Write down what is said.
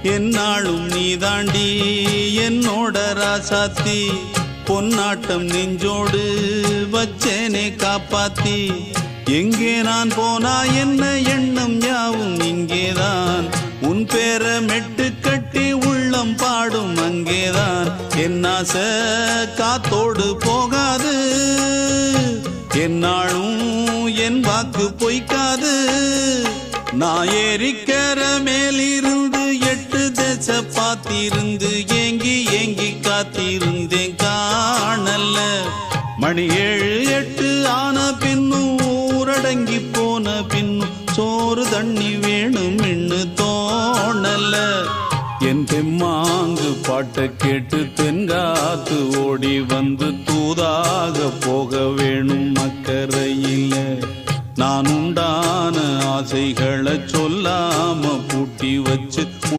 என்னாலும் நீ தாண்டி என்னோட ராசாத்தி பொன்னாட்டம் நெஞ்சோடு வச்சேனே காப்பாத்தி எங்கே நான் போனா என்ன எண்ணம் யாவும் இங்கேதான் உன் பேர மெட்டு கட்டி உள்ளம் பாடும் அங்கேதான் என் ஆசை காத்தோடு போகாது என்னாலும் என் வாக்கு பொய்க்காது நான் ஏறிக்கிற மேலிருந்து 8 தேச பார்த்திருந்து ஏங்கி ஏங்கி காத்திருந்தேன் காணல மணி 7 8 ஆன பின்னும் ஊரடங்கி போன பின்னும் சோறு தண்ணி வேணும் இன்னு தோணல என் தெம்மாங்கு பாட்டை கேட்டு தென்காத்து ஓடி வந்து தூதாக போக வேணும் அக்கறையில நான் உண்டான ஆசைகளை சொல்லாம பூட்டி வச்சு